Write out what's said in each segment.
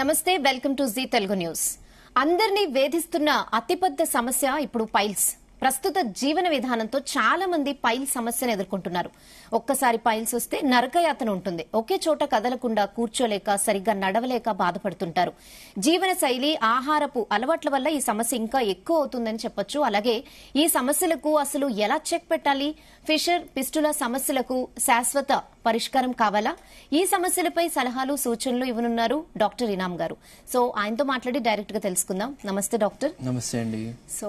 నమస్తే, welcome to Zee Telugu news. అందరినీ వేధిస్తున్న అతిపెద్ద సమస్య ఇప్పుడు పైల్స్. ప్రస్తుత జీవన విధానంతో చాలా మంది పైల్స్ సమస్యను ఎదుర్కొంటున్నారు. ఒక్కసారి పైల్స్ వస్తే నరకయాతన ఉంటుంది. ఒకే చోట కదలకుండా, కూర్చోలేక, సరిగ్గా నడవలేక బాధపడుతుంటారు. జీవన శైలి, ఆహారపు అలవాట్ల వల్ల ఈ సమస్య ఇంకా ఎక్కువ అవుతుందని చెప్పొచ్చు. అలాగే ఈ సమస్యలకు అసలు ఎలా చెక్ పెట్టాలి? ఫిషర్, పిస్టులా సమస్యలకు శాశ్వత పరిష్కారం కావాలా? ఈ సమస్యలపై సలహాలు, సూచనలు ఇవ్వనున్నారు డాక్టర్ ఇనామ్ గారు. సో ఆయనతో మాట్లాడి డైరెక్ట్ గా తెలుసుకుందాం. నమస్తే డాక్టర్. నమస్తే అండి. సో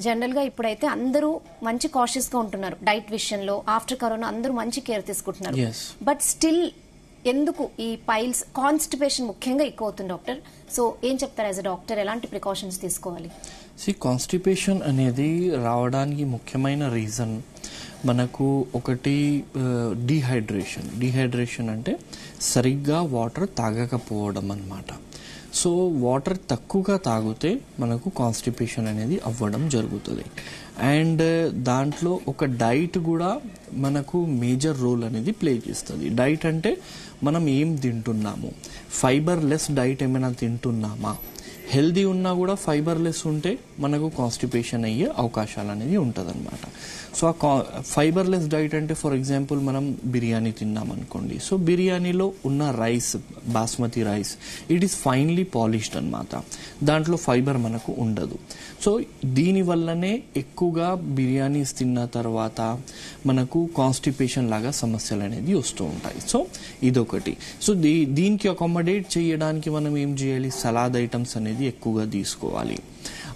జనరల్ గా ఇప్పుడైతే అందరూ మంచి కాషియస్ గా ఉంటున్నారు. డైట్ విషయంలో ఆఫ్టర్ కరోనా అందరూ మంచి కేర్ తీసుకుంటున్నారు. బట్ స్టిల్ ఎందుకు ఈ పైల్స్, కాన్స్టిపేషన్ ముఖ్యంగా ఎక్కువ అవుతుంది డాక్టర్? సో ఏం చెప్తారు యాజ్ అ డాక్టర్, ఎలాంటి ప్రికాషన్స్ తీసుకోవాలి? కాన్స్టిపేషన్ అనేది రావడానికి ముఖ్యమైన రీజన్ మనకు ఒకటి డీహైడ్రేషన్ అంటే సరిగ్గా వాటర్ తాగకపోవడం అన్నమాట. సో వాటర్ తక్కువగా తాగితే మనకు కాన్స్టిపేషన్ అనేది అవ్వడం జరుగుతుంది. అండ్ దాంట్లో ఒక డైట్ కూడా మనకు మేజర్ రోల్ అనేది ప్లే చేస్తుంది. డైట్ అంటే మనం ఏం తింటున్నాము, ఫైబర్ లెస్ డైట్ ఏమైనా తింటున్నామా, హెల్దీ ఉన్నా కూడా ఫైబర్ లెస్ ఉంటే మనకు కాన్స్టిపేషన్ అయ్యే అవకాశాలు అనేది ఉంటుంది అనమాట. సో ఆ ఫైబర్ లెస్ డైట్ అంటే ఫర్ ఎగ్జాంపుల్ మనం బిర్యానీ తిన్నాం అనుకోండి. సో బిర్యానీలో ఉన్న rice, basmati rice, it is finely polished అనమాట. దాంట్లో ఫైబర్ మనకు ఉండదు. సో దీనివల్లనే ఎక్కువగా బిర్యానీస్ తిన్న తర్వాత మనకు కాన్స్టిపేషన్ లాగా సమస్యలు అనేది వస్తూ ఉంటాయి. సో ఇదొకటి. సో దీనికి అకామిడేట్ చేయడానికి మనం ఏం చేయాలి? సలాడ్ ఐటమ్స్ అనేది ఎక్కువగా తీసుకోవాలి.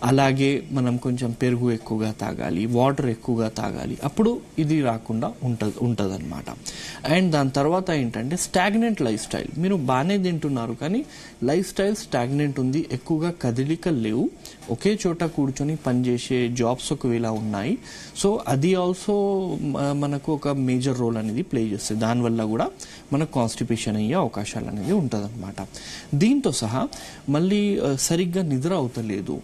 అలాగే మనం కొంచెం పెరుగు ఎక్కువగా తాగాలి, వాటర్ ఎక్కువగా తాగాలి. అప్పుడు ఇది రాకుండా ఉంటుంది అనమాట. అండ్ దాని తర్వాత ఏంటంటే స్టాగ్నెంట్ లైఫ్ స్టైల్. మీరు బాగానే తింటున్నారు కానీ లైఫ్ స్టైల్ స్టాగ్నెంట్ ఉంది, ఎక్కువగా కదలికలు లేవు, ఒకే చోట కూర్చొని పనిచేసే జాబ్స్ ఒకవేళ ఉన్నాయి. సో అది ఆల్సో మనకు ఒక మేజర్ రోల్ అనేది ప్లే చేస్తుంది. దానివల్ల కూడా మనకు కాన్స్టిపేషన్ అయ్యే అవకాశాలు అనేది ఉంటుంది అనమాట. దీంతో సహా మళ్ళీ సరిగ్గా నిద్ర అవుతలేదు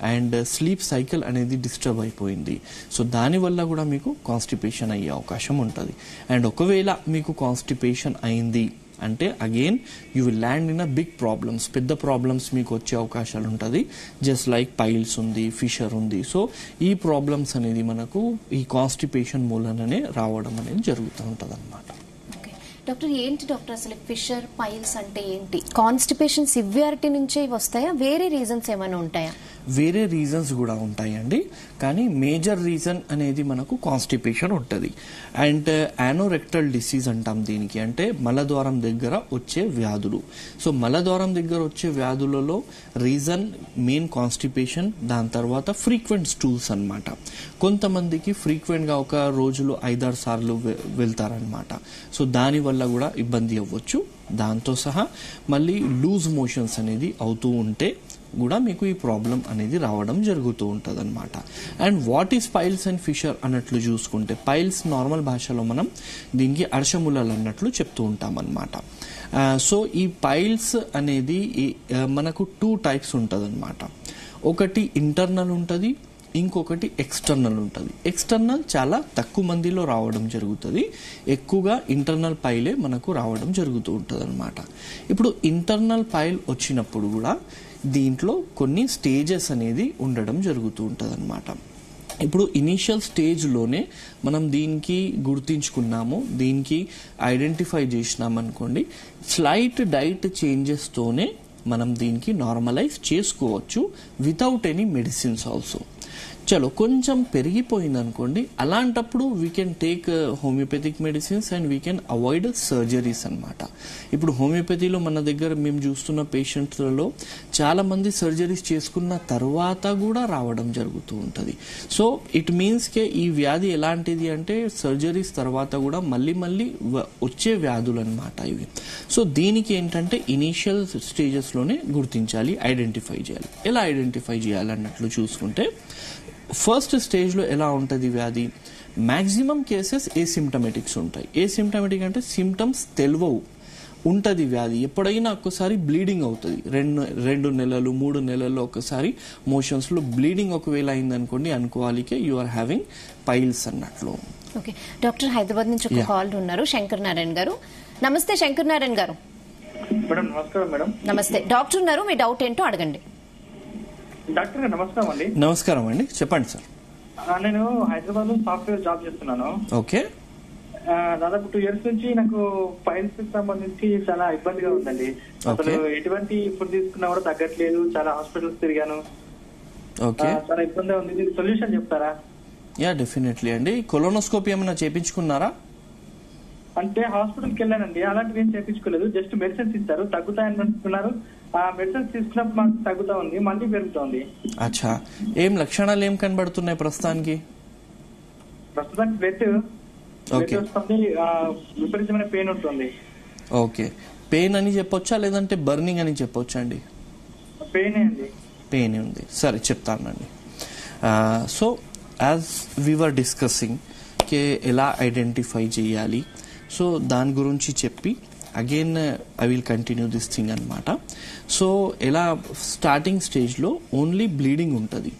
అండ్ స్లీప్ సైకిల్ అనేది డిస్టర్బ్ అయిపోయింది. సో దానివల్ల కూడా మీకు కాన్స్టిపేషన్ అయ్యే అవకాశం ఉంటుంది. అండ్ ఒకవేళ మీకు కాన్స్టిపేషన్ అయింది అంటే again you will land in a big problems, పెద్ద ప్రాబ్లమ్స్ మీకు వచ్చే అవకాశాలు ఉంటుంది. జస్ట్ లైక్ పైల్స్ ఉంది, ఫిషర్ ఉంది. సో ఈ ప్రాబ్లమ్స్ అనేది మనకు ఈ కాన్స్టిపేషన్ మూలననే రావడం అనేది జరుగుతూ ఉంటుంది అనమాట. డాక్టర్ ఏంటి డాక్టర్ అసలు ఫిషర్, పైల్స్ అంటే ఏంటి? కాన్స్టిపేషన్ సివియారిటీ నుంచే వస్తాయా? వేరే రీజన్స్ ఏమైనా ఉంటాయా? వేరే రీజన్స్ కూడా ఉంటాయండి, కానీ మేజర్ రీజన్ అనేది మనకు కాన్స్టిపేషన్ ఉంటుంది. అండ్ యానోరెక్టల్ డిసీజ్ అంటాం దీనికి, అంటే మలద్వారం దగ్గర వచ్చే వ్యాధులు. సో మలద్వారం దగ్గర వచ్చే వ్యాధులలో రీజన్ మెయిన్ కాన్స్టిపేషన్, దాని తర్వాత ఫ్రీక్వెంట్ స్టూల్స్ అనమాట. కొంతమందికి ఫ్రీక్వెంట్గా ఒక రోజులో 5-6 సార్లు వెళ్తారనమాట. సో దానివల్ల కూడా ఇబ్బంది అవ్వచ్చు. దాంతో సహా మళ్ళీ లూజ్ మోషన్స్ అనేది అవుతూ ఉంటే కూడా మీకు ఈ ప్రాబ్లం అనేది రావడం జరుగుతూ ఉంటుంది అనమాట. And what is piles and fissure అన్నట్లు చూసుకుంటే, పైల్స్ నార్మల్ భాషలో మనం దీనికి అర్షములలు అన్నట్లు చెప్తూ ఉంటాం అనమాట. సో ఈ పైల్స్ అనేది మనకు 2 టైప్స్ ఉంటుంది అనమాట. ఒకటి ఇంటర్నల్ ఉంటుంది, ఇంకొకటి ఎక్స్టర్నల్ ఉంటుంది. ఎక్స్టర్నల్ చాలా తక్కువ మందిలో రావడం జరుగుతుంది, ఎక్కువగా ఇంటర్నల్ పైలే మనకు రావడం జరుగుతూ ఉంటుంది అనమాట. ఇప్పుడు ఇంటర్నల్ పైల్ వచ్చినప్పుడు కూడా దీంట్లో కొన్ని స్టేజెస్ అనేది ఉండడం జరుగుతూ ఉంటుంది అనమాట. ఇప్పుడు ఇనీషియల్ స్టేజ్లోనే మనం దీనికి గుర్తించుకున్నాము, దీనికి ఐడెంటిఫై చేసినాం అనుకోండి, స్లైట్ డైట్ చేంజెస్తోనే మనం దీనికి నార్మలైజ్ చేసుకోవచ్చు వితౌట్ ఎనీ మెడిసిన్స్ ఆల్సో. చలో కొంచెం పెరిగిపోయింది అనుకోండి, అలాంటప్పుడు we can take homoeopathic medicines and we can avoid surgeries అనమాట. ఇప్పుడు హోమియోపతిలో మన దగ్గర మేము చూస్తున్న పేషెంట్స్లలో చాలా మంది సర్జరీస్ చేసుకున్న తర్వాత కూడా రావడం జరుగుతూ ఉంటుంది. సో ఇట్ మీన్స్ కే ఈ వ్యాధి ఎలాంటిది అంటే సర్జరీస్ తర్వాత కూడా మళ్ళీ వచ్చే వ్యాధులు అనమాట ఇవి. సో దీనికి ఏంటంటే ఇనీషియల్ స్టేజెస్లోనే గుర్తించాలి, ఐడెంటిఫై చేయాలి. ఎలా ఐడెంటిఫై చేయాలి అన్నట్లు చూసుకుంటే, ఫస్ట్ స్టేజ్లో ఎలా ఉంటుంది వ్యాధి? మ్యాక్సిమం కేసెస్ ఏసిమ్టమెటిక్స్ ఉంటాయి. ఏసిమ్టమెటిక్ అంటే సిమ్టమ్స్ తెలియవు ఉంటుంది వ్యాధి. ఎప్పుడైనా ఒక్కసారి బ్లీడింగ్ అవుతుంది, 2 నెలలు 3 నెలల్లో ఒకసారి మోషన్స్లో బ్లీడింగ్ ఒకవేళ అయిందనుకోండి, అనుకోవాలికే యు ఆర్ హ్యావింగ్ పైల్స్ అన్నట్లు. ఓకే డాక్టర్, హైదరాబాద్ నుంచి ఒక కాల్ ఉన్నారు, శంకర్ నారాయణ గారు. నమస్తే శంకర్ నారాయణ గారు. మేడం నమస్కారం మేడం. నమస్తే డాక్టర్ ఉన్నారు, మీ డౌట్ ఏంటో అడగండి. డాక్టర్ గారు నమస్కారం అండి. నమస్కారం అండి, చెప్పండి సార్. నేను హైదరాబాద్ లో సాఫ్ట్వేర్ జాబ్ చేస్తున్నాను. ఓకే. దాదాపు 2 years నుంచి నాకు ఫైల్స్ కి సంబంధించి చాలా ఇబ్బందిగా ఉందండి. అసలు ఎటువంటి ఫుడ్ తీసుకున్నా కూడా తగ్గట్లేదు. చాలా హాస్పిటల్స్ తిరిగాను. చాలా ఇబ్బందిగా ఉంది. దీనికి సొల్యూషన్ చెప్తారా? యా డెఫినెట్లీ అండి. కొలోనోస్కోపీ ఏమైనా చేయించుకున్నారా? అంటే హాస్పిటల్కి వెళ్ళానండి, అలాంటివి ఏం చేయించుకోలేదు. జస్ట్ మెడిసిన్స్ ఇస్తారు, తగ్గుతాయని అంటున్నారు. ఆ మెడిసిన్స్ తీసుకున్నప్పుడు మాకు తగ్గుతా ఉంది, మళ్ళీ పెరుగుతోంది. అచ్చా, ఏం లక్షణాలు ఏం కనబడుతున్నాయి ప్రస్తుతానికి? ప్రస్తుతానికి బ్లడ్ వస్తుంది, విపరీతమైన పెయిన్ ఉంటుంది. ఓకే, పెయిన్ అని చెప్పొచ్చా లేదంటే బర్నింగ్ అని చెప్పొచ్చా అండి? పెయిన్ అండి. పెయిన్ ఉంది, సరే చెప్తానండి. So as we were discussing కే ఎలా ఐడెంటిఫై చేయాలి, సో దాని గురించి చెప్పి again I will continue this thing అనమాట. సో ఎలా స్టార్టింగ్ స్టేజ్లో ఓన్లీ బ్లీడింగ్ ఉంటుంది.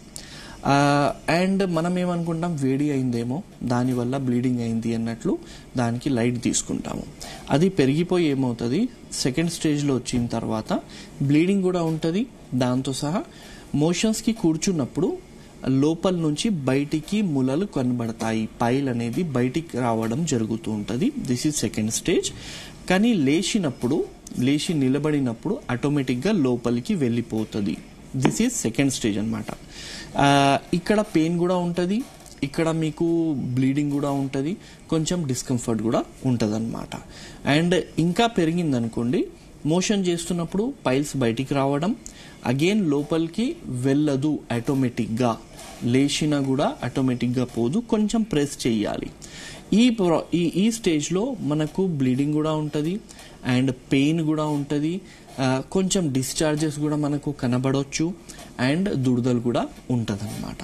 అండ్ మనం ఏమనుకుంటాం, వేడి అయిందేమో దానివల్ల బ్లీడింగ్ అయింది అన్నట్లు దానికి లైట్ తీసుకుంటాము. అది పెరిగిపోయి ఏమవుతుంది, సెకండ్ స్టేజ్లో వచ్చిన తర్వాత బ్లీడింగ్ కూడా ఉంటుంది. దాంతో సహా మోషన్స్కి కూర్చున్నప్పుడు లోపల నుంచి బయటికి ములలు కనబడతాయి, పైల్ అనేది బయటికి రావడం జరుగుతూ ఉంటుంది. This is second stage. కానీ లేచి నిలబడినప్పుడు ఆటోమేటిక్గా లోపలికి వెళ్ళిపోతుంది. దిస్ ఈజ్ సెకండ్ స్టేజ్ అనమాట. ఇక్కడ పెయిన్ కూడా ఉంటుంది, ఇక్కడ మీకు బ్లీడింగ్ కూడా ఉంటుంది, కొంచెం డిస్కంఫర్ట్ కూడా ఉంటుంది అనమాట. అండ్ ఇంకా పెరిగిందనుకోండి, మోషన్ చేస్తున్నప్పుడు పైల్స్ బయటికి రావడం, అగైన్ లోపలికి వెళ్ళదు ఆటోమేటిక్గా, లేచినా కూడా ఆటోమేటిక్గా పోదు, కొంచెం ప్రెస్ చేయాలి. ఈ స్టేజ్లో మనకు బ్లీడింగ్ కూడా ఉంటుంది అండ్ పెయిన్ కూడా ఉంటుంది, కొంచెం డిశ్చార్జెస్ కూడా మనకు కనబడవచ్చు అండ్ దురదలు కూడా ఉంటుంది అనమాట.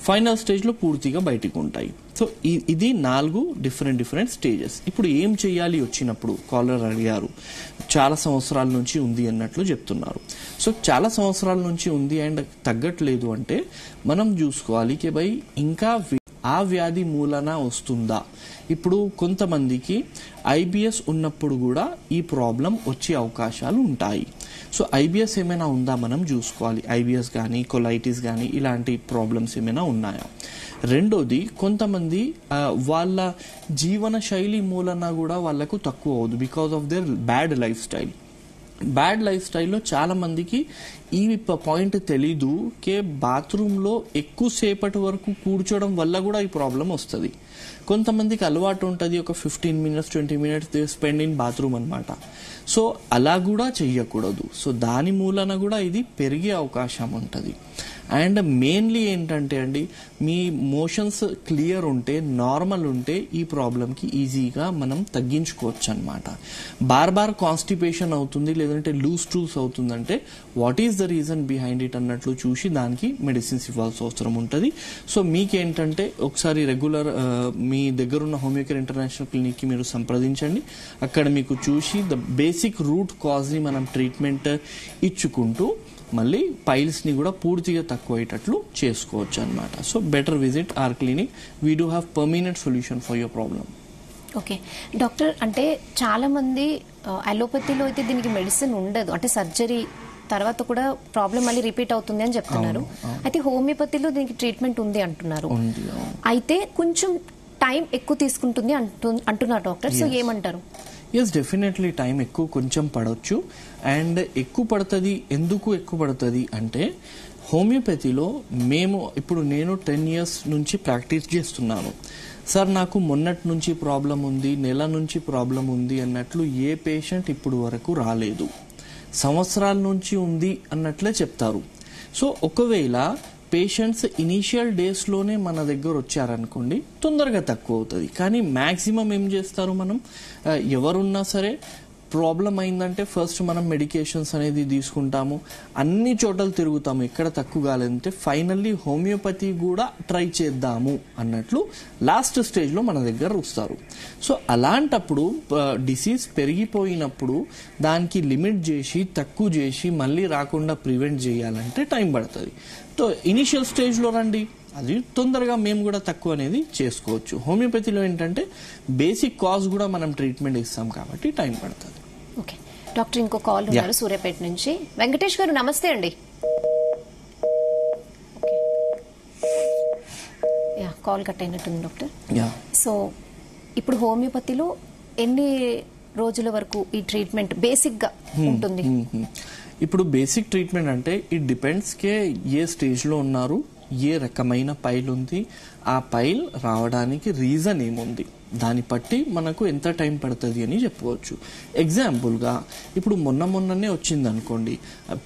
ఫైనల్ స్టేజ్లో పూర్తిగా బయటికి ఉంటాయి. సో ఇది 4 డిఫరెంట్ స్టేజెస్. ఇప్పుడు ఏం చేయాలి వచ్చినప్పుడు, కాలర్ అడిగారు చాలా సంవత్సరాల నుంచి ఉంది అన్నట్లు చెప్తున్నారు. సో చాలా సంవత్సరాల నుంచి ఉంది అండ్ తగ్గట్లేదు అంటే మనం చూసుకోవాలి కి భయ్ ఇంకా ఆ వ్యాధి మూలన వస్తుందా. ఇప్పుడు కొంతమందికి ఐబిఎస్ ఉన్నప్పుడు కూడా ఈ ప్రాబ్లం వచ్చే అవకాశాలు ఉంటాయి. సో ఐబిఎస్ ఏమైనా ఉందా మనం చూసుకోవాలి. ఐబిఎస్ కానీ కొలైటిస్ కానీ ఇలాంటి ప్రాబ్లమ్స్ ఏమైనా ఉన్నాయా. రెండోది, కొంతమంది వాళ్ళ జీవన శైలి మూలన కూడా వాళ్ళకు తక్కువ అవ్వదు, because of their bad life style. Bad life స్టైల్లో చాలా మందికి ఈ పాయింట్ తెలీదు కే బాత్రూంలో ఎక్కువసేపటి వరకు కూర్చోవడం వల్ల కూడా ఈ ప్రాబ్లం వస్తుంది. కొంతమందికి అలవాటు ఉంటుంది, ఒక 15 minutes 20 minutes they spend in bathroom అనమాట. సో అలా కూడా చెయ్యకూడదు. సో దాని మూలన కూడా ఇది పెరిగే అవకాశం ఉంటుంది. అండ్ మెయిన్లీ ఏంటంటే అండి, మీ మోషన్స్ క్లియర్ ఉంటే, నార్మల్ ఉంటే ఈ ప్రాబ్లంకి ఈజీగా మనం తగ్గించుకోవచ్చు అనమాట. బార్ కాన్స్టిపేషన్ అవుతుంది లేదంటే లూజ్ స్టూల్స్ అవుతుందంటే what is the reason behind it అన్నట్లు చూసి దానికి మెడిసిన్స్ ఇవ్వాల్సిన అవసరం ఉంటుంది. సో మీకేంటంటే ఒకసారి రెగ్యులర్ మీ దగ్గరున్న హోమియోకేర్ ఇంటర్నేషనల్ క్లినిక్కి మీరు సంప్రదించండి. అక్కడ మీకు చూసి ద బేసిక్ రూట్ కాజ్ని మనం ట్రీట్మెంట్ ఇచ్చుకుంటూ మళ్ళీ పైల్స్ని కూడా పూర్తిగా తక్కువ అయ్యేటట్లు చేసుకోవచ్చు అనమాట. So better visit our clinic, we do have permanent solution for your problem. Okay doctor, అంటే చాలా మంది అలోపతిలో అయితే దీనికి మెడిసిన్ ఉండదు, అంటే సర్జరీ తర్వాత కూడా ప్రాబ్లం మళ్ళీ రిపీట్ అవుతుంది అని చెప్తున్నారు. అయితే హోమియోపతిలో దీనికి ట్రీట్మెంట్ ఉంది అంటున్నారు. అయితే కొంచెం టైం ఎక్కువ తీసుకుంటుంది అంటున్నారు డాక్టర్. సో ఏమంటారు? ఎస్, డెఫినెట్లీ టైం ఎక్కువ కొంచెం పడవచ్చు. అండ్ ఎక్కువ పడుతుంది. ఎందుకు ఎక్కువ పడుతుంది అంటే, హోమియోపతిలో నేను 10 years నుంచి ప్రాక్టీస్ చేస్తున్నాను. సార్ నాకు మొన్నటి నుంచి ప్రాబ్లం ఉంది, నెల నుంచి ప్రాబ్లం ఉంది అన్నట్లు ఏ పేషెంట్ ఇప్పుడు వరకు రాలేదు. సంవత్సరాల నుంచి ఉంది అన్నట్లే చెప్తారు. సో ఒకవేళ పేషెంట్స్ ఇనీషియల్ డేస్లోనే మన దగ్గర వచ్చారనుకోండి, తొందరగా తక్కువ అవుతుంది. కానీ మ్యాక్సిమం ఏం చేస్తారు, మనం ఎవరున్నా సరే ప్రాబ్లం అయిందంటే ఫస్ట్ మనం మెడికేషన్స్ అనేది తీసుకుంటాము, అన్ని చోట్ల తిరుగుతాము, ఎక్కడ తక్కువ కాలేదంటే ఫైనల్లీ హోమియోపతి కూడా ట్రై చేద్దాము అన్నట్లు లాస్ట్ స్టేజ్లో మన దగ్గర వస్తారు. సో అలాంటప్పుడు డిసీజ్ పెరిగిపోయినప్పుడు దానికి లిమిట్ చేసి తక్కువ చేసి మళ్ళీ రాకుండా ప్రివెంట్ చేయాలంటే టైం పడుతుంది. సో ఇనిషియల్ స్టేజ్లో రండి, అది తొందరగా మేము కూడా తక్కువ అనేది చేసుకోవచ్చు. హోమియోపతిలో ఏంటంటే బేసిక్ కాజ్ కూడా మనం ట్రీట్మెంట్ ఇస్తాం కాబట్టి టైం పడుతుంది. ఓకే డాక్టర్ ఇంకో కాల్ ఉన్నారు సూర్యాపేట నుంచి. వెంకటేష్ గారు నమస్తే అండి. కాల్ కట్ అయినట్టుంది డాక్టర్. సో ఇప్పుడు హోమియోపతిలో ఎన్ని రోజుల వరకు ఈ ట్రీట్మెంట్ బేసిక్ గా ఉంటుంది? ఇప్పుడు బేసిక్ ట్రీట్మెంట్ అంటే it depends K A stage లో ఉన్నారు, ఏ రకమైన పైల్ ఉంది, ఆ పైల్ రావడానికి రీజన్ ఏముంది, దాన్ని బట్టి మనకు ఎంత టైం పడుతుంది అని చెప్పవచ్చు. ఎగ్జాంపుల్గా ఇప్పుడు మొన్ననే వచ్చింది అనుకోండి,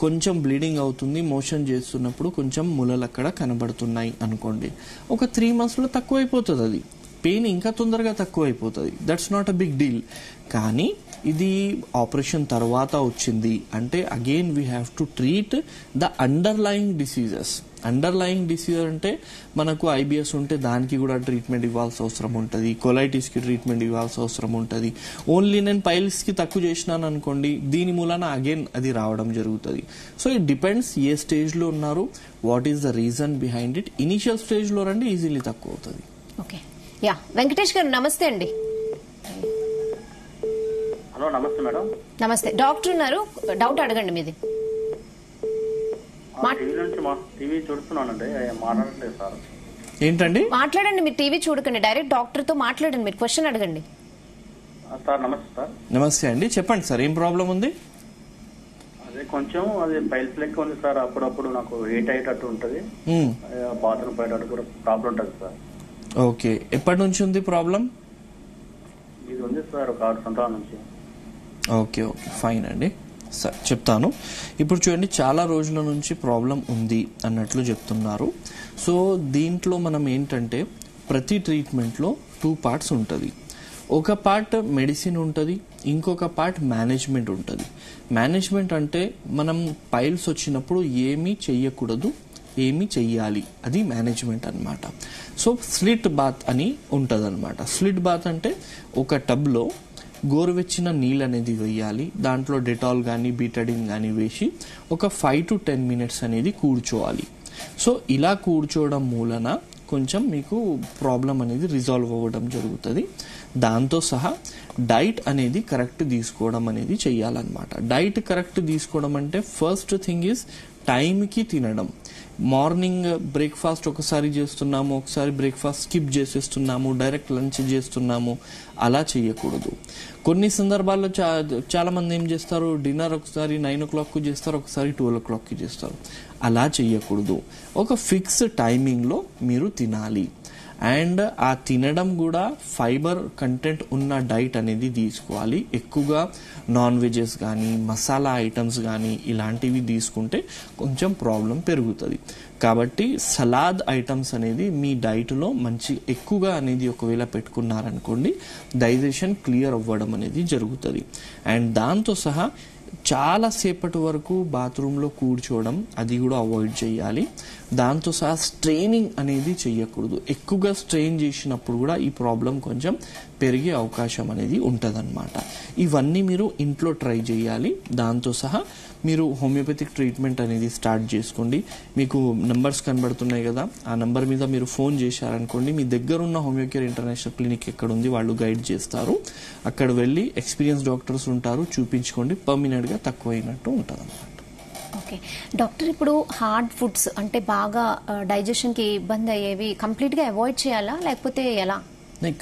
కొంచెం బ్లీడింగ్ అవుతుంది, మోషన్ చేస్తున్నప్పుడు కొంచెం ములలు అక్కడ కనబడుతున్నాయి అనుకోండి, ఒక 3 monthsలో తక్కువైపోతుంది. అది పెయిన్ ఇంకా తొందరగా తక్కువ అయిపోతుంది. That's not a big deal. కానీ ఇది ఆపరేషన్ తర్వాత వచ్చింది అంటే again we have to treat the underlying diseases. Underlying disease అంటే మనకు ఐబిఎస్ ఉంటే దానికి కూడా ట్రీట్మెంట్ ఇవ్వాల్సిన అవసరం ఉంటుంది, కొలైటిస్కి ట్రీట్మెంట్ ఇవ్వాల్సిన అవసరం ఉంటుంది. ఓన్లీ నేను పైల్స్కి తక్కువ చేసినాను అనుకోండి, దీని మూలన అగైన్ అది రావడం జరుగుతుంది. సో ఇట్ డిపెండ్స్ ఏ స్టేజ్లో ఉన్నారు, what is the reason behind it. Initial స్టేజ్లో రండి ఈజీలీ తక్కువ అవుతుంది. ఓకే, యా వెంకటేష్ గారు నమస్తే అండి. హలో నమస్తే మేడం. నమస్తే, డాక్టర్ ఉన్నారు, డౌట్ అడగండి మీది. టీవీ చూస్తున్నానండి, మాట్లాడలేదు సార్. ఏంటండి? మాట్లాడండి, మీరు టీవీ చూడకండి, డైరెక్ట్ డాక్టర్ తో మాట్లాడండి, మీరు క్వశ్చన్ అడగండి. సార్ నమస్తే సార్. నమస్తే అండి, చెప్పండి సార్, ఏం ప్రాబ్లం ఉంది? అదే కొంచెం అది పైల్స్ లెక్క ఉంది సార్, అప్పుడప్పుడు నాకు హీట్ అయ్యేటట్టు ఉంటది, బాత్రూమ్ పోయేటట్టు కూడా ప్రాబ్లం ఉంటుంది సార్. ఓకే, ఎప్పటి నుంచి ఉంది ప్రాబ్లం? ఇది ఉంది సార్ ఒక 6 సంవత్సరాల నుంచి. ఓకే ఓకే, ఫైన్ అండి, సార్ చెప్తాను. ఇప్పుడు చూడండి, చాలా రోజుల నుంచి ప్రాబ్లం ఉంది అన్నట్లు చెప్తున్నారు. సో దీంట్లో మనం ఏంటంటే ప్రతి ట్రీట్మెంట్లో 2 parts ఉంటుంది. ఒక పార్ట్ మెడిసిన్ ఉంటుంది, ఇంకొక పార్ట్ మేనేజ్మెంట్ ఉంటుంది. మేనేజ్మెంట్ అంటే మనం పైల్స్ వచ్చినప్పుడు ఏమీ చెయ్యకూడదు, ఏమి చెయ్యాలి, అది మేనేజ్మెంట్ అన్నమాట. సో స్లిట్ బాత్ అని ఉంటుంది అనమాట. స్లిట్ బాత్ అంటే ఒక టబ్లో గోరువెచ్చిన నీళ్ళు అనేది వేయాలి, దాంట్లో డెటాల్ కానీ బీటడిన్ కానీ వేసి ఒక 5 to 10 minutes అనేది కూర్చోవాలి. సో ఇలా కూర్చోవడం మూలన కొంచెం మీకు ప్రాబ్లం అనేది రిజాల్వ్ అవ్వడం జరుగుతుంది. దాంతో సహా డైట్ అనేది కరెక్ట్ తీసుకోవడం అనేది చెయ్యాలన్నమాట. డైట్ కరెక్ట్ తీసుకోవడం అంటే ఫస్ట్ థింగ్ ఈజ్ టైంకి తినడం. మార్నింగ్ బ్రేక్ఫాస్ట్ ఒకసారి చేస్తున్నాము, ఒకసారి బ్రేక్ఫాస్ట్ స్కిప్ చేసేస్తున్నాము, డైరెక్ట్ లంచ్ చేస్తున్నాము, అలా చేయకూడదు. కొన్ని సందర్భాల్లో చాలా మంది ఏం చేస్తారు, డిన్నర్ ఒకసారి 9 o'clock చేస్తారు, ఒకసారి 12 o'clock చేస్తారు. అలా చేయకూడదు. ఒక ఫిక్స్ టైమింగ్లో మీరు తినాలి. అండ్ ఆ తినడం కూడా ఫైబర్ కంటెంట్ ఉన్న డైట్ అనేది తీసుకోవాలి. ఎక్కువగా నాన్ వెజెస్ కానీ మసాలా ఐటమ్స్ కానీ ఇలాంటివి తీసుకుంటే కొంచెం ప్రాబ్లం పెరుగుతుంది. కాబట్టి సలాద్ ఐటమ్స్ అనేది మీ డైట్లో మంచి ఎక్కువగా అనేది ఒకవేళ పెట్టుకున్నారనుకోండి, డైజెషన్ క్లియర్ అవ్వడం అనేది జరుగుతుంది. అండ్ దాంతో సహా చాలా సేపటి వరకు బాత్రూంలో కూర్చోవడం అది కూడా అవాయిడ్ చేయాలి. దాంతో సహా స్ట్రెయినింగ్ అనేది చేయకూడదు. ఎక్కువగా స్ట్రెయిన్ చేసినప్పుడు కూడా ఈ ప్రాబ్లం కొంచెం పెరిగే అవకాశం అనేది ఉంటుందన్నమాట. ఇవన్నీ మీరు ఇంట్లో ట్రై చేయాలి. దాంతో సహా మీరు హోమియోపతిక్ ట్రీట్మెంట్ అనేది స్టార్ట్ చేసుకోండి. మీకు నంబర్స్ కనబడుతున్నాయి కదా, ఆ నంబర్ మీద మీరు ఫోన్ చేశారనుకోండి, మీ దగ్గర ఉన్న హోమియోకేర్ ఇంటర్నేషనల్ క్లినిక్ ఎక్కడ ఉంది వాళ్ళు గైడ్ చేస్తారు. అక్కడ వెళ్ళి ఎక్స్పీరియన్స్ డాక్టర్స్ ఉంటారు, చూపించుకోండి, పర్మనెంట్గా తక్కువైనట్టు ఉంటుంది అన్నమాట. ఓకే డాక్టర్, ఇప్పుడు హార్డ్ ఫుడ్స్ అంటే బాగా డైజెషన్కి ఇబ్బంది అయ్యేవి కంప్లీట్గా అవాయిడ్ చేయాలా లేకపోతే ఎలా?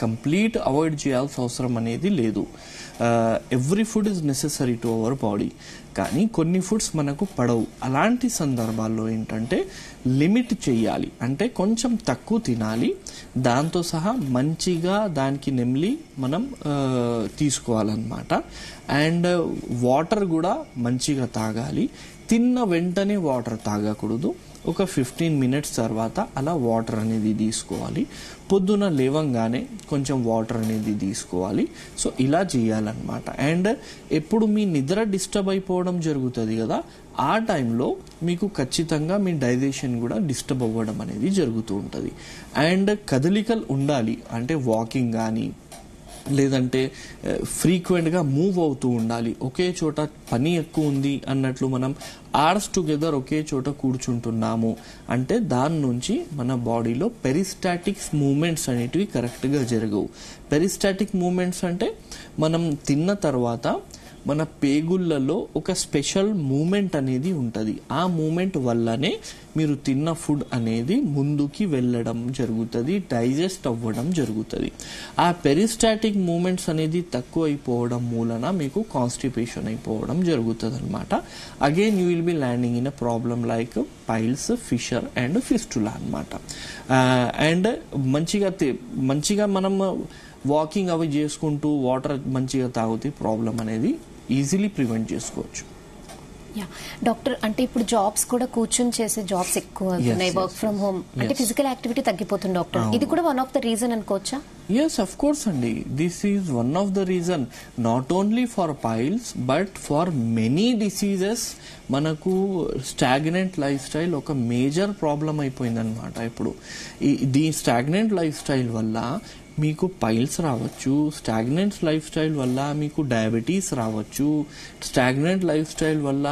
కంప్లీట్ అవాయిడ్ చేయాల్సిన అవసరం అనేది లేదు. Every food is necessary to our body. కానీ కొన్ని ఫుడ్స్ మనకు పడవు. అలాంటి సందర్భాల్లో ఏంటంటే లిమిట్ చేయాలి, అంటే కొంచెం తక్కువ తినాలి. దాంతో సహా మంచిగా దానికి నెమ్లి మనం తీసుకోవాలన్నమాట. అండ్ వాటర్ కూడా మంచిగా తాగాలి. తిన్న వెంటనే వాటర్ తాగకూడదు. ఒక 15 minutes తర్వాత అలా వాటర్ అనేది తీసుకోవాలి. పొద్దున లేవంగానే కొంచెం వాటర్ అనేది తీసుకోవాలి. సో ఇలా చేయాలన్నమాట. అండ్ ఎప్పుడు మీ నిద్ర డిస్టర్బ్ అయిపోవడం జరుగుతుంది కదా, ఆ టైంలో మీకు ఖచ్చితంగా మీ డైజెషన్ కూడా డిస్టర్బ్ అవ్వడం అనేది జరుగుతూ ఉంటుంది. అండ్ కదలికలు ఉండాలి, అంటే వాకింగ్ కానీ లేదంటే ఫ్రీక్వెంట్గా మూవ్ అవుతూ ఉండాలి. ఒకే చోట పని ఎక్కువ ఉంది అన్నట్లు మనం అవర్స్ టుగెదర్ ఒకే చోట కూర్చుంటున్నాము అంటే దాని నుంచి మన బాడీలో పెరిస్టాటిక్ మూమెంట్స్ అనేటివి కరెక్ట్గా జరగవు. పెరిస్టాటిక్ మూమెంట్స్ అంటే మనం తిన్న తర్వాత మన పేగుళ్ళలో ఒక స్పెషల్ మూమెంట్ అనేది ఉంటుంది. ఆ మూమెంట్ వల్లనే మీరు తిన్న ఫుడ్ అనేది ముందుకి వెళ్ళడం జరుగుతుంది, డైజెస్ట్ అవ్వడం జరుగుతుంది. ఆ పెరిస్టాటిక్ మూమెంట్స్ అనేది తక్కువ అయిపోవడం మూలన మీకు కాన్స్టిపేషన్ అయిపోవడం జరుగుతుంది అనమాట. Again you will be landing in a problem like piles, fissure and fistula అనమాట. అండ్ మంచిగా మనం వాకింగ్ అవి చేసుకుంటూ వాటర్ మంచిగా తాగితే ప్రాబ్లం అనేది ఈజీలీ ప్రివెంట్ చేసుకోవచ్చు. డాక్టర్, అంటే ఇప్పుడు జాబ్స్ కూడా కూర్చొని చేసే జాబ్స్ ఎక్కువ అవుతున్నాయి, వర్క్ ఫ్రమ్ హోమ్, అంటే ఫిజికల్ యాక్టివిటీ తగ్గిపోతుంది డాక్టర్. ఇది కూడా వన్ ఆఫ్ ద రీజన్ అనుకోవచ్చా? Yes, of course అండి. This is one of the reason not only for piles but for many diseases. మనకు స్టాగ్నెంట్ లైఫ్ స్టైల్ ఒక మేజర్ ప్రాబ్లం అయిపోయింది అనమాట. ఇప్పుడు ఈ స్టాగ్నెంట్ లైఫ్ స్టైల్ వల్ల మీకు పైల్స్ రావచ్చు, స్టాగ్నెంట్ లైఫ్ స్టైల్ వల్ల మీకు డయాబెటీస్ రావచ్చు, స్టాగ్నెంట్ లైఫ్ స్టైల్ వల్ల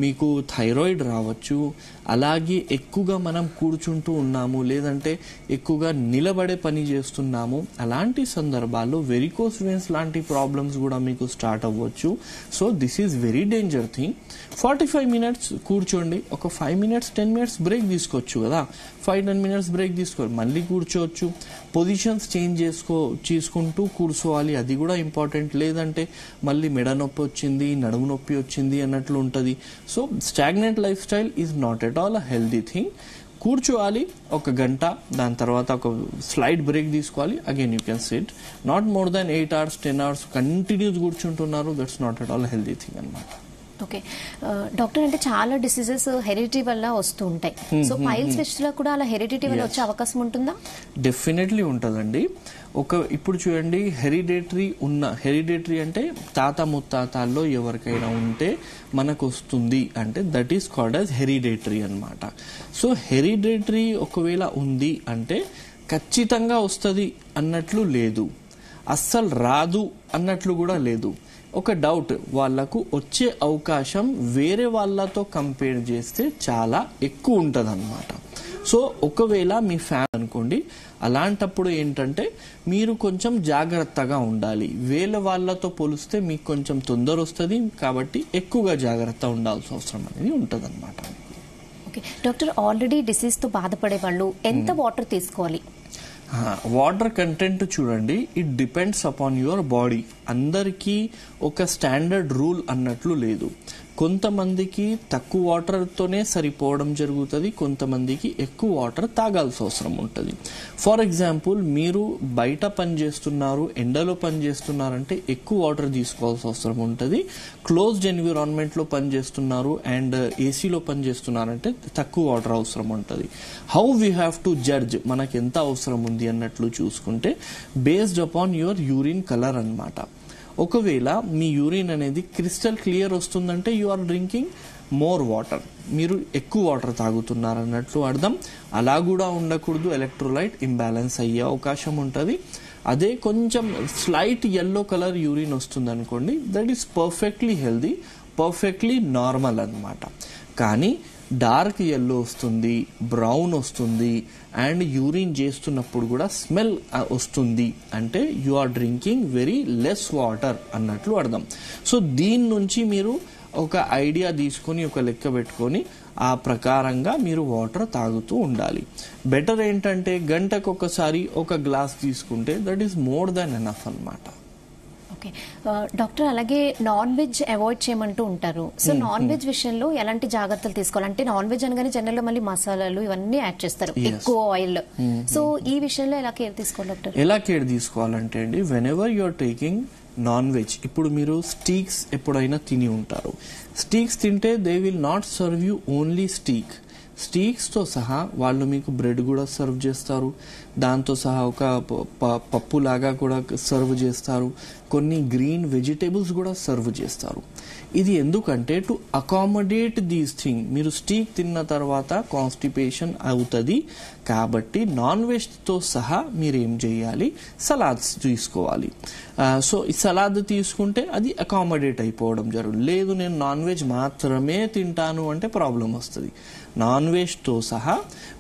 మీకు థైరాయిడ్ రావచ్చు. అలాగే ఎక్కువగా మనం కూర్చుంటూ ఉన్నాము, లేదంటే ఎక్కువగా నిలబడే పని చేస్తున్నాము. అలాంటి సందర్భాల్లో వెరికోస్ వెయిన్స్ లాంటి ప్రాబ్లమ్స్ కూడా మీకు స్టార్ట్ అవ్వచ్చు. So this is very danger thing. 45 minutes కూర్చోండి, ఒక 5 minutes 10 minutes బ్రేక్ తీసుకోవచ్చు కదా. 5-10 minutes బ్రేక్ తీసుకోవాలి, మళ్ళీ కూర్చోవచ్చు. పొజిషన్స్ చేంజ్ చేసుకుంటూ కూర్చోవాలి, అది కూడా ఇంపార్టెంట్. లేదంటే మళ్ళీ మెడ నొప్పి వచ్చింది, నడుము నొప్పి వచ్చింది అన్నట్లు ఉంటుంది. So stagnant lifestyle is not at all a healthy thing. కూర్చోవాలి ఒక గంట, దాని తర్వాత ఒక స్లైడ్ బ్రేక్ తీసుకోవాలి. Again you can sit. Not more than 8 hours 10 hours continuous కూర్చుంటున్నారు, that's not at all healthy thing అనమాట. ఓకే డాక్టర్, అంటే చాలా డిసీజెస్ హెరిడిటీ వల్ల వస్తూ ఉంటాయి. సో పైల్స్ ఫిస్టులా కూడా అలా హెరిడిటీ వల్ల వచ్చే అవకాశం ఉంటుందా? డెఫినెట్లీ ఉంటుందండి. ఇప్పుడు చూడండి, హెరిడేటరీ అంటే తాత ముత్తాతాల్లో ఎవరికైనా ఉంటే మనకు వస్తుంది అంటే that is called as hereditary అనమాట. సో హెరిడేటరీ ఒకవేళ ఉంది అంటే ఖచ్చితంగా వస్తుంది అన్నట్లు లేదు, అస్సలు రాదు అన్నట్లు కూడా లేదు. ఒక డౌట్, వాళ్లకు వచ్చే అవకాశం వేరే వాళ్ళతో కంపేర్ చేస్తే చాలా ఎక్కువ ఉంటుంది అనమాట. సో ఒకవేళ మీ ఫ్యాన్ అనుకోండి, అలాంటప్పుడు ఏంటంటే మీరు కొంచెం జాగ్రత్తగా ఉండాలి. వేరే వాళ్ళతో పోలిస్తే మీకు కొంచెం తొందర వస్తుంది, కాబట్టి ఎక్కువగా జాగ్రత్త ఉండాల్సిన అవసరం అనేది ఉంటుంది అనమాట. ఓకే డాక్టర్, ఆల్రెడీ డిసీజ్ తో బాధపడే వాళ్ళు ఎంత వాటర్ తీసుకోవాలి? వాటర్ కంటెంట్ చూడండి, it depends upon your body. అందరికీ ఒక స్టాండర్డ్ రూల్ అన్నట్లు లేదు. కొంతమందికి తక్కువ వాటర్తోనే సరిపోవడం జరుగుతుంది, కొంతమందికి ఎక్కువ వాటర్ తాగాల్సిన అవసరం ఉంటుంది. ఫర్ ఎగ్జాంపుల్, మీరు బయట పని చేస్తున్నారు, ఎండలో పని చేస్తున్నారంటే ఎక్కువ వాటర్ తీసుకోవాల్సిన అవసరం ఉంటుంది. క్లోజ్డ్ ఎన్విరాన్మెంట్లో పని చేస్తున్నారు అండ్ ఏసీలో పని చేస్తున్నారంటే తక్కువ వాటర్ అవసరం ఉంటుంది. How we have to judge మనకు ఎంత అవసరం ఉంది అన్నట్లు చూసుకుంటే based upon your urine colour అన్నమాట. ఒకవేళ మీ యూరిన్ అనేది క్రిస్టల్ క్లియర్ వస్తుందంటే you are drinking more water, మీరు ఎక్కువ వాటర్ తాగుతున్నారన్నట్లు అర్థం. అలా కూడా ఉండకూడదు, ఎలక్ట్రోలైట్ ఇంబ్యాలెన్స్ అయ్యే అవకాశం ఉంటుంది. అదే కొంచెం స్లైట్ ఎల్లో కలర్ యూరిన్ వస్తుంది అనుకోండి, that is perfectly healthy, perfectly normal అన్నమాట. కానీ డార్క్ ఎల్లో వస్తుంది, బ్రౌన్ వస్తుంది అండ్ యూరిన్ చేస్తున్నప్పుడు కూడా స్మెల్ వస్తుంది అంటే you are drinking very less water అన్నట్లు అర్థం. సో దీని నుంచి మీరు ఒక ఐడియా తీసుకొని ఒక లెక్క పెట్టుకొని ఆ ప్రకారంగా మీరు వాటర్ తాగుతూ ఉండాలి. బెటర్ ఏంటంటే గంటకు ఒకసారి ఒక గ్లాస్ తీసుకుంటే that is more than enough అన్నమాట. ఓకే డాక్టర్, అలాగే నాన్ వెజ్ అవాయిడ్ చేయమంటూ ఉంటారు. సో నాన్ వెజ్ విషయంలో ఎలాంటి జాగ్రత్తలు తీసుకోవాలి? అంటే నాన్ వెజ్ అనగానే జనరల్ గా మళ్ళీ మసాలాలు ఇవన్నీ యాడ్ చేస్తారు, ఎక్కువ ఆయిల్. సో ఈ విషయంలో ఎలా కేర్ తీసుకోవాలి డాక్టర్? ఎలా కేర్ తీసుకోవాలంటే అండి, whenever you are taking non veg, ఇప్పుడు మీరు స్టీక్స్ ఎప్పుడైనా తిని ఉంటారు. స్టీక్స్ తింటే they will not serve you only స్టీక్స్తో సహా వాళ్ళు మీకు బ్రెడ్ కూడా సర్వ్ చేస్తారు, దాంతో సహా ఒక పప్పు లాగా కూడా సర్వ్ చేస్తారు, కొన్ని గ్రీన్ వెజిటేబుల్స్ కూడా సర్వ్ చేస్తారు. ఇది ఎందుకంటే టు అకామిడేట్ దీస్ థింగ్. మీరు స్టీక్ తిన్న తర్వాత కాన్స్టిపేషన్ అవుతుంది కాబట్టి నాన్ వెజ్తో సహా మీరు ఏం చేయాలి, సలాడ్స్ తీసుకోవాలి. సో ఈ సలాడ్ తీసుకుంటే అది అకామిడేట్ అయిపోవడం జరుగుతుంది. లేదు నేను నాన్ వెజ్ మాత్రమే తింటాను అంటే ప్రాబ్లం వస్తుంది. నాన్ వెజ్తో సహా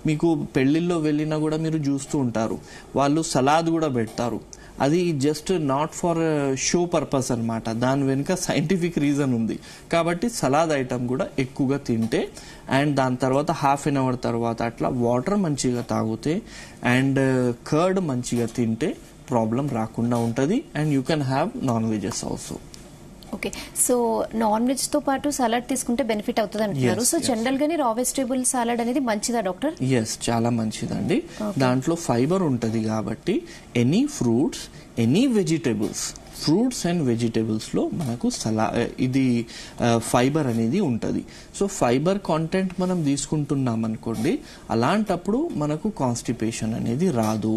మీకు పెళ్లిల్లో వెళ్ళినా కూడా మీరు చూస్తూ ఉంటారు, వాళ్ళు సలాద్ కూడా పెడతారు. అది just not for show purpose అనమాట, దాని వెనుక సైంటిఫిక్ రీజన్ ఉంది. కాబట్టి సలాద్ ఐటమ్ కూడా ఎక్కువగా తింటే అండ్ దాని తర్వాత హాఫ్ అన్ అవర్ తర్వాత అట్లా వాటర్ మంచిగా తాగితే అండ్ కర్డ్ మంచిగా తింటే ప్రాబ్లం రాకుండా ఉంటుంది. And you can have non veggies also. Okay, so non veg తో పాటు సలాడ్ తీసుకుంటే బెనిఫిట్ అవుతుంది అంటున్నారు. సో జనరల్ గానీ రా వెజిటేబుల్ సలాడ్ అనేది మంచిదా డాక్టర్? ఎస్, చాలా మంచిదండి. దాంట్లో ఫైబర్ ఉంటది కాబట్టి any fruits, any vegetables, fruits and vegetables లో మనకు ఇది ఫైబర్ అనేది ఉంటుంది. సో ఫైబర్ కాంటెంట్ మనం తీసుకుంటున్నాం అనుకోండి, అలాంటప్పుడు మనకు కాన్స్టిపేషన్ అనేది రాదు,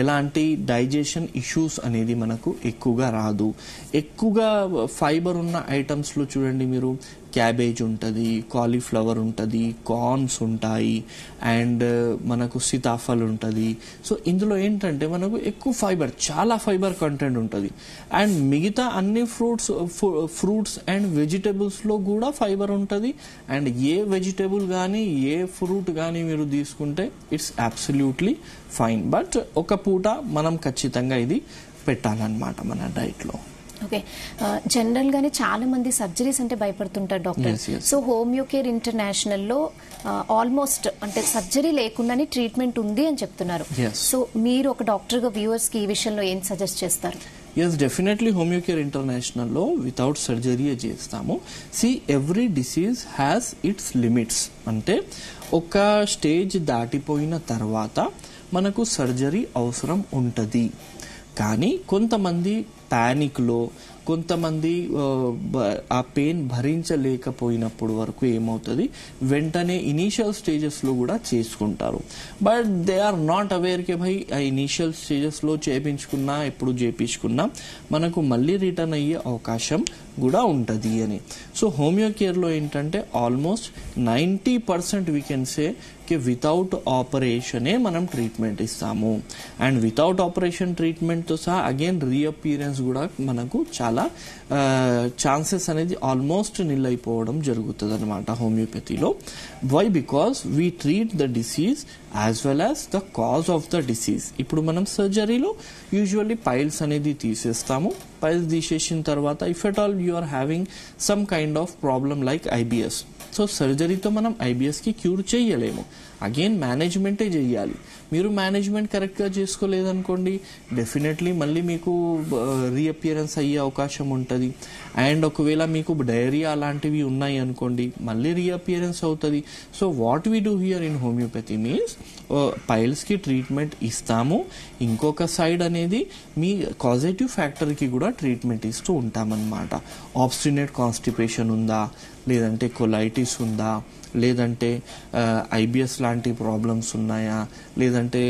ఎలాంటి డైజెషన్ ఇష్యూస్ అనేది మనకు ఎక్కువగా రాదు. ఎక్కువగా ఫైబర్ ఉన్న ఐటమ్స్ లో చూడండి మీరు, క్యాబేజ్ ఉంటుంది, కాలీఫ్లవర్ ఉంటుంది, కార్న్స్ ఉంటాయి అండ్ మనకు సీతాఫల్ ఉంటుంది. సో ఇందులో ఏంటంటే మనకు ఎక్కువ ఫైబర్, చాలా ఫైబర్ కంటెంట్ ఉంటుంది. అండ్ మిగతా అన్ని ఫ్రూట్స్ అండ్ వెజిటేబుల్స్ లో కూడా ఫైబర్ ఉంటుంది. అండ్ ఏ వెజిటేబుల్ కానీ ఏ ఫ్రూట్ కానీ మీరు తీసుకుంటే ఇట్స్ అబ్సల్యూట్లీ ఫైన్. బట్ ఒక పూట మనం ఖచ్చితంగా ఇది పెట్టాలన్నమాట మన డైట్ లో. ఓకే, జనరల్ గానే చాలా మంది సర్జరీస్ అంటే భయపడుతుంటారు doctor. So homeo care international లో ఆల్మోస్ట్ అంటే సర్జరీ లేకుండానే ట్రీట్మెంట్ ఉంది అని చెప్తున్నారు. సో మీరు ఒక డాక్టర్ గా వ్యూవర్స్ కి ఈ విషయంలో ఏం సజెస్ట్ చేస్తారు? Yes, definitely Homeo care international లో వితౌట్ సర్జరీ చేస్తాము. See, every disease has its limits. అంటే ఒక స్టేజ్ దాటిపోయిన తర్వాత మనకు సర్జరీ అవసరం ఉంటుంది. కానీ కొంతమంది ప్యానిక్ లో, కొంతమంది ఆ పెయిన్ భరించలేకపోయినప్పుడు వరకు ఏమవుతుంది, వెంటనే ఇనీషియల్ స్టేజెస్ లో కూడా చేసుకుంటారు. But they are not aware కే భయ్ ఆ ఇనీషియల్ స్టేజెస్ లో చేయించుకున్నా, ఎప్పుడు చేయించుకున్నా మనకు మళ్ళీ రిటర్న్ అయ్యే అవకాశం కూడా ఉంటుంది అని. సో హోమియో కేర్ లో ఏంటంటే ఆల్మోస్ట్ 90% వీ కెన్ సే కి వితౌట్ ఆపరేషనే మనం ట్రీట్మెంట్ ఇస్తాము. అండ్ వితౌట్ ఆపరేషన్ ట్రీట్మెంట్ తో సహా అగైన్ రీఅపియరెన్స్ కూడా మనకు చాలా ఛాన్సెస్ అనేది ఆల్మోస్ట్ నిల్ అయిపోవడం జరుగుతుంది అనమాట హోమియోపతిలో. Why? Because we treat the disease as well as the cause of the disease. ఇప్పుడు మనం సర్జరీలో యూజువల్లీ పైల్స్ అనేది తీసేస్తాము. పైల్స్ తీసేసిన తర్వాత if at all you are having some kind of problem like IBS, so సర్జరీతో మనం ఐబిఎస్ కి cure చేయలేము. Again మేనేజ్మెంటే చేయాలి. మీరు మేనేజ్మెంట్ కరెక్ట్ గా చేసుకోలేదనుకోండి, డెఫినెట్లీ మళ్ళీ మీకు రీఅపియరెన్స్ అయ్యే అవకాశం ఉంటుంది. అండ్ ఒకవేళ మీకు డయేరియా అలాంటివి ఉన్నాయి అనుకోండి, మళ్ళీ రీఅపియరెన్స్ అవుతుంది. So what we do here in homeopathy means piles కి ట్రీట్మెంట్ ఇస్తాము, ఇంకొక సైడ్ అనేది మీ కాజేటివ్ ఫ్యాక్టర్ కి కూడా ట్రీట్మెంట్ ఇస్తూ ఉంటామన్నమాట. ఆబ్స్టినేట్ కాన్స్టిపేషన్ ఉందా, లేదంటే కొలైటిస్ ఉందా, లేదంటే ఐబిఎస్ లాంటి ప్రాబ్లమ్స్ ఉన్నాయా, లేదంటే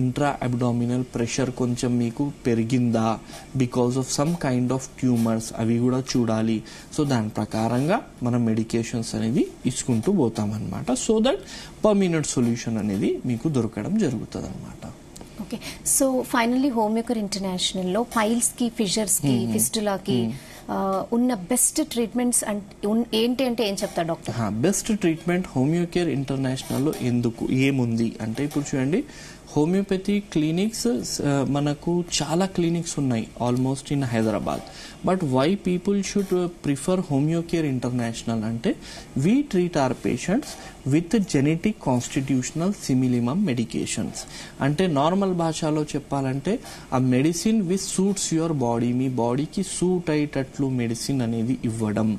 ఇంట్రా అబ్డామినల్ ప్రెషర్ కొంచెం మీకు పెరిగిందా because of some kind of tumours, అవి కూడా చూడాలి. సో దాని ప్రకారంగా మనం మెడికేషన్స్ అనేది ఇచ్చుకుంటూ పోతామన్నమాట. సో దట్ పర్మనెంట్ సొల్యూషన్ అనేది మీకు దొరకడం జరుగుతుంది అనమాట. Okay, so finally homeo care international లో పైల్స్ కి, ఫిషర్స్ కి, ఫిస్టులాకి ఉన్న బెస్ట్ ట్రీట్మెంట్స్ ఏంటి అంటే ఏం చెప్తారు doctor? Best treatment homeo care international లో ఎందుకు ఏముంది అంటే, ఇప్పుడు చూడండి హోమియోపతి క్లినిక్స్ మనకు చాలా క్లినిక్స్ ఉన్నాయి almost in Hyderabad. But why people should prefer homeo care international అంటే we treat our patients with genetic constitutional similimum medications. అంటే నార్మల్ భాషలో చెప్పాలంటే ఆ medicine which suits your body, మీ బాడీకి సూట్ అయ్యేటట్లు మెడిసిన్ అనేది ఇవ్వడం.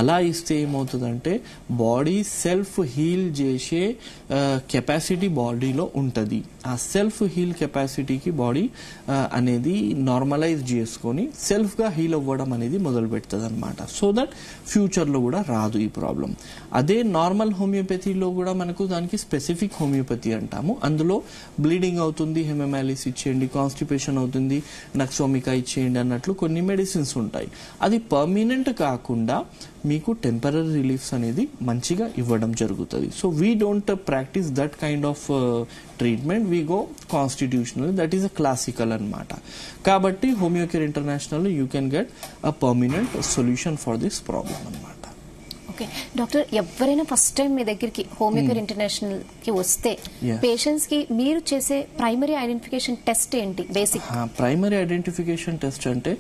అలా ఇస్తే ఏమవుతుందంటే బాడీ సెల్ఫ్ హీల్ చేసే కెపాసిటీ బాడీలో ఉంటుంది. ఆ సెల్ఫ్ హీల్ కెపాసిటీకి బాడీ అనేది నార్మలైజ్ చేసుకొని సెల్ఫ్ గా హీల్ అవ్వడం అనేది మొదలు పెడుతుంది అనమాట. సో దట్ ఫ్యూచర్ లో కూడా రాదు ఈ ప్రాబ్లం. అదే నార్మల్ హోమియోపతిలో కూడా మనకు దానికి స్పెసిఫిక్ హోమియోపతి అంటాము. అందులో బ్లీడింగ్ అవుతుంది, హెమమాలిస్ ఇచ్చేయండి, కాన్స్టిపేషన్ అవుతుంది, నక్సోమికా ఇచ్చేయండి అన్నట్లు కొన్ని మెడిసిన్స్ ఉంటాయి. అది పర్మనెంట్ కాకుండా మీకు టెంపరరీ రిలీఫ్స్ అనేది మంచిగా ఇవ్వడం జరుగుతుంది. So we don't practice that kind of treatment, we go constitutional, that is a classical అనమాట. కాబట్టి Homeo care International you can get a permanent solution for this problem అనమాట. ఓకే డాక్టర్, ఎవరైనా first time మీ దగ్గరికి Homeo Care International కి వస్తే patients కి మీరు చేసే ప్రైమరీ ఐడెంటిఫికేషన్ టెస్ట్ ఏంటి? బేసిక్ ప్రైమరీ ఐడెంటిఫికేషన్ టెస్ట్ అంటే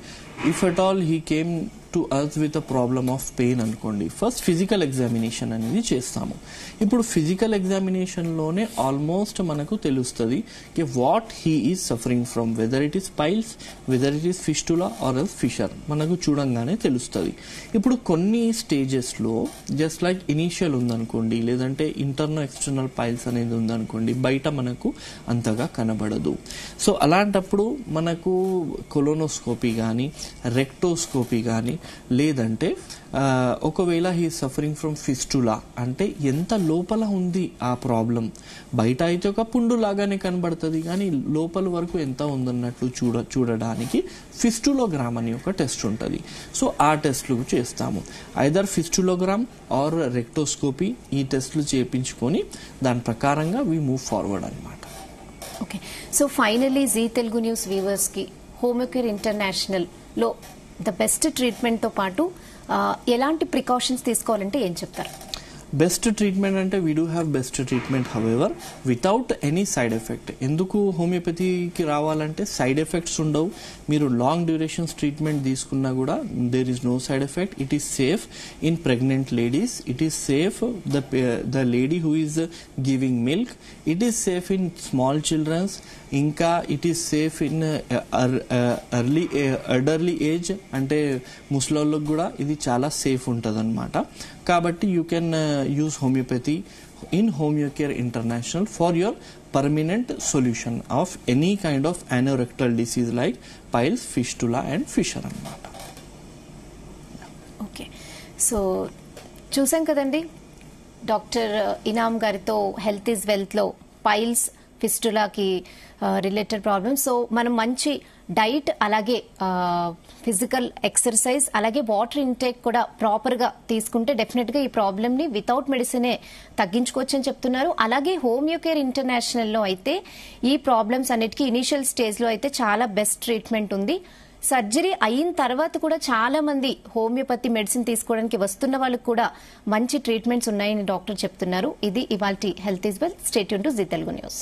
if at all he came to us with a problem of pain అనుకోండి, ఫస్ట్ ఫిజికల్ ఎగ్జామినేషన్ అనేది చేస్తాము. ఇప్పుడు ఫిజికల్ ఎగ్జామినేషన్లోనే ఆల్మోస్ట్ మనకు తెలుస్తుంది కి what he is suffering from, whether it is piles, whether it is fistula or else fissure, మనకు చూడంగానే తెలుస్తుంది. ఇప్పుడు కొన్ని స్టేజెస్లో జస్ట్ లైక్ ఇనీషియల్ ఉందనుకోండి, లేదంటే ఇంటర్నల్ ఎక్స్టర్నల్ పైల్స్ అనేది ఉందనుకోండి, బయట మనకు అంతగా కనబడదు. సో అలాంటప్పుడు మనకు కొలోనోస్కోపీ కానీ రెక్టోస్కోపీ కానీ, లేదంటే ఒకవేళ హీ సఫరింగ్ ఫ్రమ్ ఫిస్టులా అంటే ఎంత లోపల ఉంది ఆ ప్రాబ్లం, బయట అయితే ఒక పుండు లాగానే కనబడుతుంది కానీ లోపల వరకు ఎంత ఉందన్నట్లు చూడడానికి ఫిస్టులోగ్రామ్ అని ఒక టెస్ట్ ఉంటుంది. సో ఆ టెస్ట్లు చేస్తాము. ఐదర్ ఫిస్టులోగ్రామ్ ఆర్ రెక్టోస్కోపీ, ఈ టెస్ట్లు చేయించుకొని దాని ప్రకారంగా వి మూవ్ ఫార్వర్డ్ అనమాట. Okay, so finally Zee Telugu news viewers కి హోమియోకేర్ ఇంటర్నేషనల్ లో ద బెస్ట్ ట్రీట్మెంట్ తో పాటు ఎలాంటి ప్రికాషన్స్ తీసుకోవాలంటే ఏం చెప్తారు? బెస్ట్ ట్రీట్మెంట్ అంటే we do have best treatment, however without any side effect. ఎందుకు హోమియోపతికి రావాలంటే సైడ్ ఎఫెక్ట్స్ ఉండవు. మీరు లాంగ్ డ్యూరేషన్స్ ట్రీట్మెంట్ తీసుకున్నా కూడా there is no side effect. It is safe in pregnant ladies, it is safe the lady who is giving milk, it is safe in small childrens, ఇంకా it is safe in elderly age, అంటే ముసలోళ్ళకు కూడా ఇది చాలా safe ఉంటుంది అనమాట. కాబట్టి you can use homeopathy in Homeocare International for your permanent solution of any kind of anorectal disease like piles, fistula and fissure అన్నమాట. ఓకే, సో చూసాం కదండి డాక్టర్ ఇనామ్ గారితో హెల్త్ ఈజ్ వెల్త్ లో పైల్స్, ఫిస్టులాకి రిలేటెడ్ ప్రాబ్లమ్స్. సో మనం మంచి diet, అలాగే physical exercise, అలాగే water intake కూడా ప్రాపర్ గా తీసుకుంటే డెఫినెట్ గా ఈ ప్రాబ్లమ్ ని వితౌట్ మెడిసినే తగ్గించుకోవచ్చు అని చెప్తున్నారు. అలాగే హోమియోకేర్ ఇంటర్నేషనల్ లో అయితే ఈ ప్రాబ్లమ్స్ అన్నిటికీ ఇనిషియల్ స్టేజ్ లో అయితే చాలా బెస్ట్ ట్రీట్మెంట్ ఉంది. సర్జరీ అయిన తర్వాత కూడా చాలా మంది హోమియోపతి మెడిసిన్ తీసుకోవడానికి వస్తున్న వాళ్ళకి కూడా మంచి ట్రీట్మెంట్స్ ఉన్నాయని డాక్టర్ చెప్తున్నారు. ఇది ఇవాల్టి health is wealth. Stay tune to Zee Telugu news.